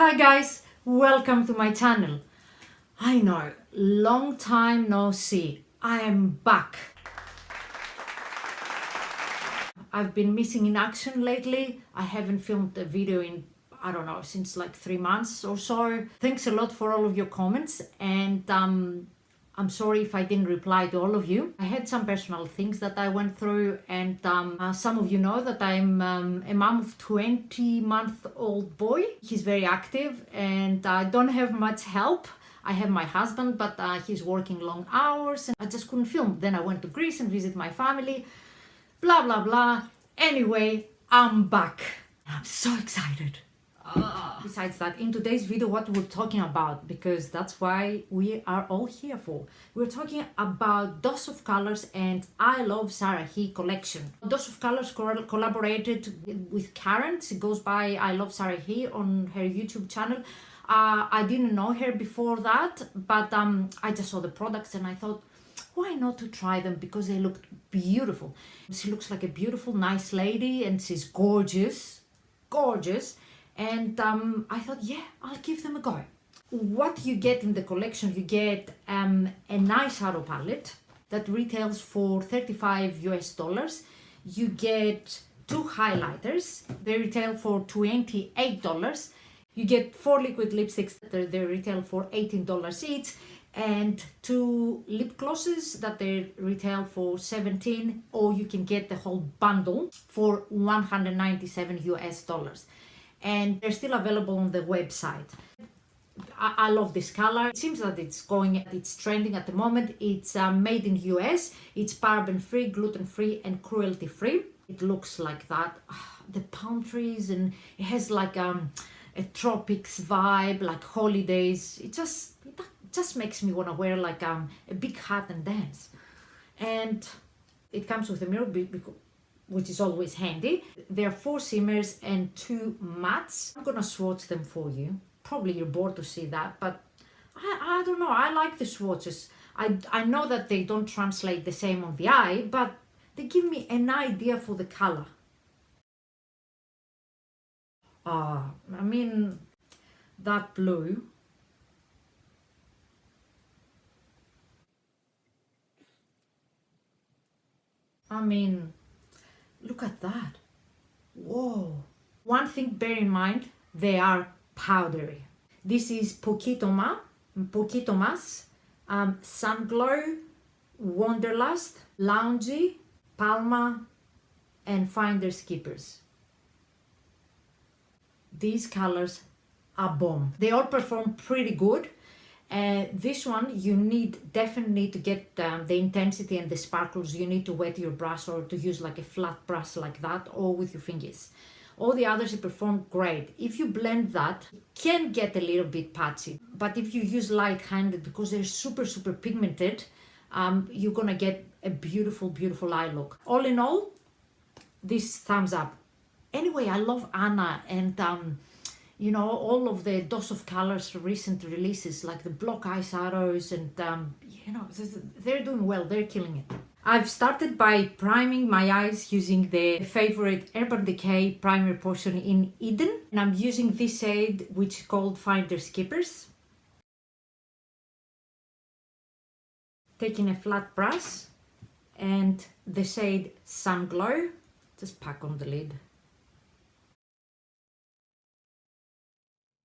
Hi guys, welcome to my channel. I know, long time no see. I am back. I've been missing in action lately. I haven't filmed a video in, I don't know, since like 3 months or so. Thanks a lot for all of your comments, and I'm sorry if I didn't reply to all of you. I had some personal things that I went through, and some of you know that I'm a mom of 20-month-old boy. He's very active and I don't have much help. I have my husband, but he's working long hours and I just couldn't film. Then I went to Greece and visit my family, blah blah blah. Anyway, I'm back. I'm so excited. Besides that, in today's video, what we're talking about, because that's why we are all here for. We're talking about Dose of Colors and Iluvsarahii collection. Dose of Colors collaborated with Karen. She goes by Iluvsarahii on her YouTube channel. I didn't know her before that, but I just saw the products and I thought, why not to try them, because they looked beautiful. She looks like a beautiful, nice lady and she's gorgeous, gorgeous. And I thought, yeah, I'll give them a go. What you get in the collection, you get an eyeshadow palette that retails for $35 US. You get 2 highlighters, they retail for $28. You get 4 liquid lipsticks, they retail for $18 each, and 2 lip glosses that they retail for $17, or you can get the whole bundle for $197 US. And they're still available on the website. I love this color. It seems that it's trending at the moment. It's made in US. It's paraben free, gluten free, and cruelty free. It looks like that. The palm trees, and it has like a tropics vibe, like holidays. It just makes me want to wear like a big hat and dance. And it comes with a mirror, which is always handy. There are 4 shimmers and 2 mattes. I'm gonna swatch them for you. Probably you're bored to see that, but I don't know, I like the swatches. I know that they don't translate the same on the eye, but they give me an idea for the color. I mean, that blue. I mean, look at that. Whoa. One thing, bear in mind, they are powdery. This is Poquito Mas, Sun Glow, Wanderlust, Loungy, Palma, and Finders Keepers. These colors are bomb. They all perform pretty good. This one, you definitely to get the intensity and the sparkles, you need to wet your brush or to use like a flat brush like that, or with your fingers. All the others, they perform great. If you blend that, it can get a little bit patchy, but if you use light-handed, because they're super pigmented, you're gonna get a beautiful eye look. All in all, this thumbs up. Anyway, I love Anna, and you know, all of the Dose of Colors recent releases, like the block eyeshadows, and you know, they're doing well, they're killing it. I've started by priming my eyes using the favorite Urban Decay primer portion in Eden, and I'm using this shade, which is called Finders Keepers. Taking a flat brush and the shade Sun Glow, just pack on the lid.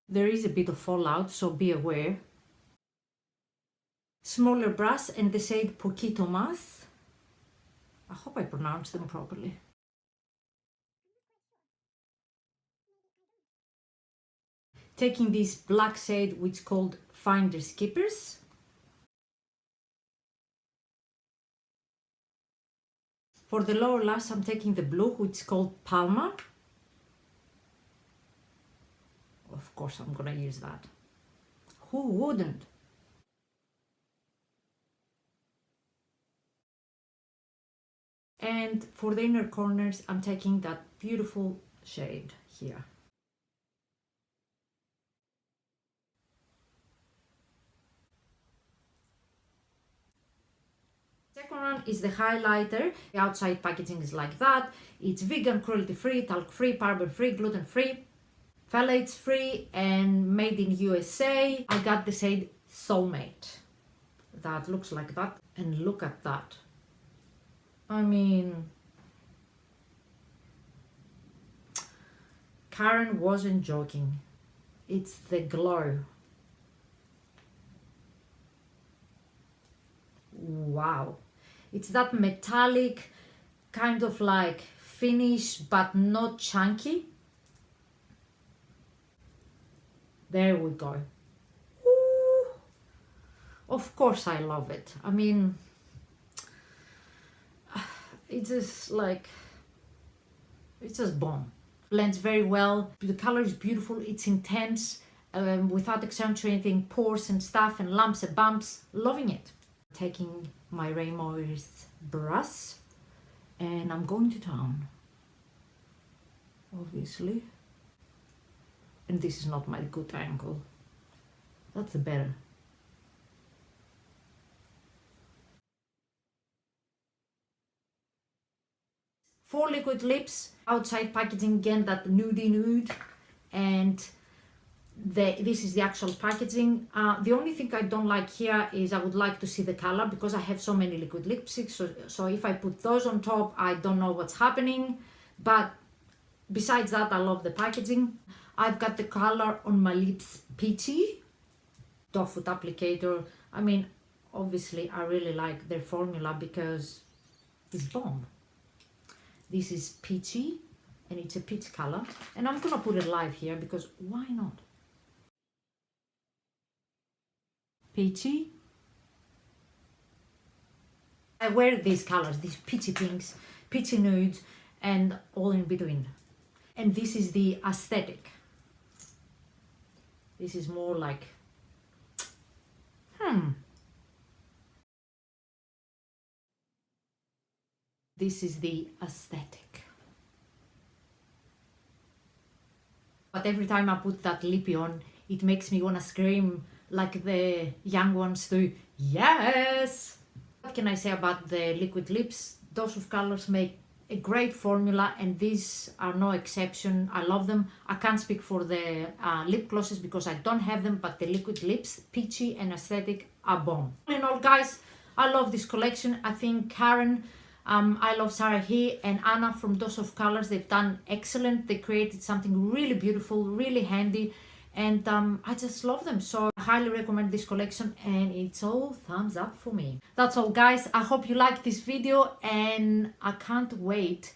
There is a bit of fallout, so be aware. Smaller brush and the shade Poquito Mas. I hope I pronounced them properly. Taking this black shade, which is called Finders Keepers. For the lower lash, I'm taking the blue, which is called Palma. Of course, I'm gonna use that. Who wouldn't? And for the inner corners, I'm taking that beautiful shade here. Second one is the highlighter. The outside packaging is like that. It's vegan, cruelty free, talc free, paraben free, gluten free. phthalates free and made in USA. I got the shade Soulmate. That looks like that, and look at that. I mean, Karen wasn't joking. It's the glow. Wow. It's that metallic kind of like finish, but not chunky. There we go. Ooh. Of course I love it. I mean, it's just like, it's just bomb. Blends very well. The color is beautiful. It's intense without accentuating pores and stuff and lumps and bumps. Loving it. Taking my Rainbows brush and I'm going to town, obviously. And this is not my good angle. That's better. For liquid lips, outside packaging again, that nudie nude, and this is the actual packaging. The only thing I don't like here is I would like to see the color because I have so many liquid lipsticks. So if I put those on top, I don't know what's happening. But besides that, I love the packaging. I've got the color on my lips, Peachii, doe foot applicator. I mean, obviously, I really like their formula because it's bomb. This is Peachii, and it's a peach color. And I'm gonna put it live here because why not? Peachii. I wear these colors, these peachy pinks, peachy nudes, and all in between. And this is the aesthetic. This is more like, This is the aesthetic. But every time I put that lippy on, it makes me want to scream like the young ones do, yes! What can I say about the liquid lips? Those of colors make a great formula, and these are no exception. I love them. I can't speak for the lip glosses because I don't have them, but the liquid lips, Peachii and aesthetic, are bomb. All in all, guys, I love this collection. I think Karen, Iluvsarahii and Anna from Dose of Colors, they've done excellent. They created something really beautiful, really handy, and I just love them. So I highly recommend this collection, and it's all thumbs up for me. That's all, guys. I hope you liked this video, and I can't wait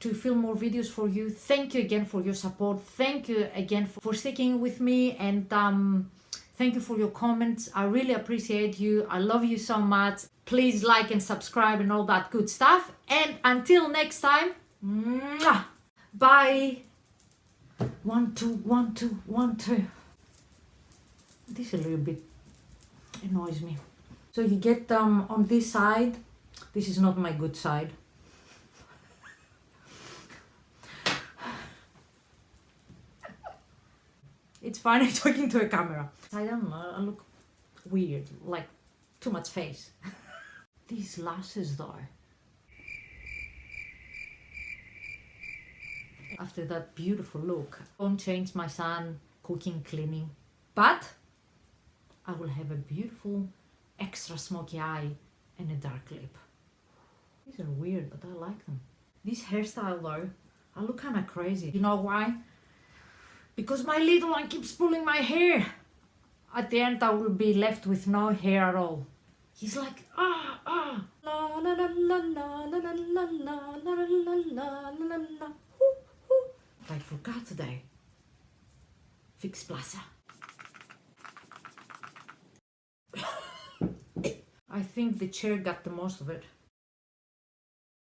to film more videos for you. Thank you again for your support. Thank you again for sticking with me, and thank you for your comments. I really appreciate you. I love you so much. Please like and subscribe and all that good stuff. And until next time, mwah, bye. 1, 2, 1, 2, 1, 2. This a little bit annoys me. So you get on this side. This is not my good side. It's funny talking to a camera. I don't know, I look weird, like too much face. These lashes though. After that beautiful look, don't change my son, cooking, cleaning. But I will have a beautiful extra smoky eye and a dark lip. These are weird, but I like them. This hairstyle though, I look kind of crazy. You know why? Because my little one keeps pulling my hair. At the end I will be left with no hair at all. He's like, la la la la la la la la la la la la la. I forgot today. Fix Plaza. I think the chair got the most of it.